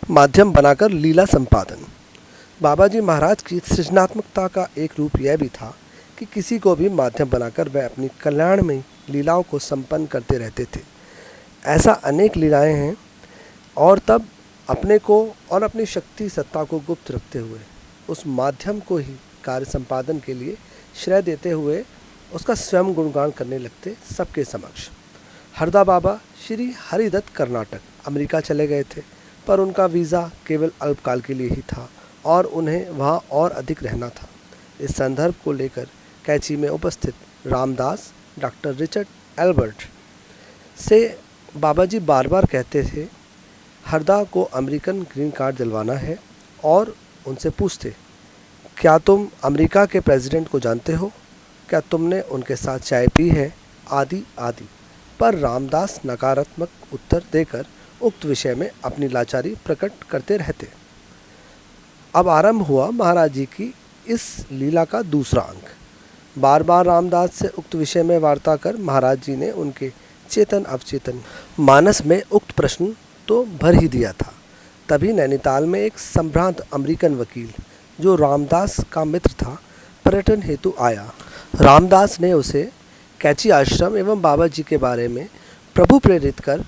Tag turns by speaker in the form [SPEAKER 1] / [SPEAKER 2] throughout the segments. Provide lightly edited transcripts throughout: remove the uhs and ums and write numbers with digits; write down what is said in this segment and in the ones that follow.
[SPEAKER 1] माध्यम बनाकर लीला संपादन। बाबा जी महाराज की सृजनात्मकता का एक रूप यह भी था कि किसी को भी माध्यम बनाकर वह अपनी कल्याणमयी लीलाओं को संपन्न करते रहते थे। ऐसा अनेक लीलाएं हैं और तब अपने को और अपनी शक्ति सत्ता को गुप्त रखते हुए उस माध्यम को ही कार्य संपादन के लिए श्रेय देते हुए उसका स्वयं गुणगान करने लगते सबके समक्ष। हरदा बाबा श्री हरिदत्त कर्नाटक अमेरिका चले गए थे, पर उनका वीज़ा केवल अल्पकाल के लिए ही था और उन्हें वहाँ और अधिक रहना था। इस संदर्भ को लेकर कैची में उपस्थित रामदास डॉक्टर रिचर्ड एल्बर्ट से बाबा जी बार बार कहते थे, हरदा को अमेरिकन ग्रीन कार्ड दिलवाना है, और उनसे पूछते, क्या तुम अमेरिका के प्रेसिडेंट को जानते हो? क्या तुमने उनके साथ चाय पी है? आदि आदि। पर रामदास नकारात्मक उत्तर देकर उक्त विषय में अपनी लाचारी प्रकट करते रहते। अब आरंभ हुआ महाराज जी की इस लीला का दूसरा अंक। बार बार रामदास से उक्त विषय में वार्ता कर महाराज जी ने उनके चेतन अवचेतन मानस में उक्त प्रश्न तो भर ही दिया था। तभी नैनीताल में एक संभ्रांत अमेरिकन वकील, जो रामदास का मित्र था, पर्यटन हेतु आया। रामदास ने उसे कैची आश्रम एवं बाबा जी के बारे में प्रभु प्रेरित कर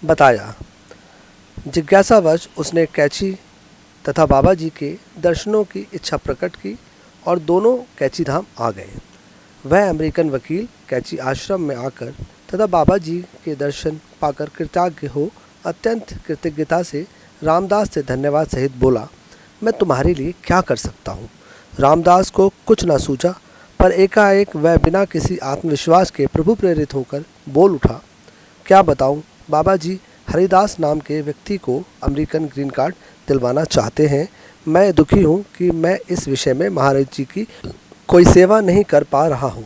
[SPEAKER 1] बताया। जिज्ञासावश उसने कैची तथा बाबा जी के दर्शनों की इच्छा प्रकट की और दोनों कैची धाम आ गए। वह अमेरिकन वकील कैची आश्रम में आकर तथा बाबा जी के दर्शन पाकर कृतज्ञ हो अत्यंत कृतज्ञता से रामदास से धन्यवाद सहित बोला, मैं तुम्हारे लिए क्या कर सकता हूँ। रामदास को कुछ न सूझा, पर एकाएक वह बिना किसी आत्मविश्वास के प्रभु प्रेरित होकर बोल उठा, क्या बताऊँ, बाबा जी हरिदास नाम के व्यक्ति को अमेरिकन ग्रीन कार्ड दिलवाना चाहते हैं। मैं दुखी हूँ कि मैं इस विषय में महाराज जी की कोई सेवा नहीं कर पा रहा हूँ।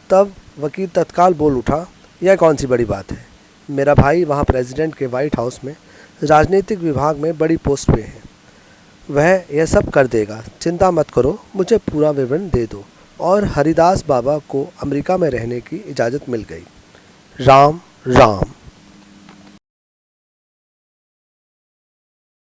[SPEAKER 1] तब वकील तत्काल बोल उठा, यह कौन सी बड़ी बात है, मेरा भाई वहाँ प्रेसिडेंट के व्हाइट हाउस में राजनीतिक विभाग में बड़ी पोस्ट पे है, वह यह सब कर देगा, चिंता मत करो, मुझे पूरा विवरण दे दो। और हरिदास बाबा को अमेरिका में रहने की इजाज़त मिल गई। राम राम।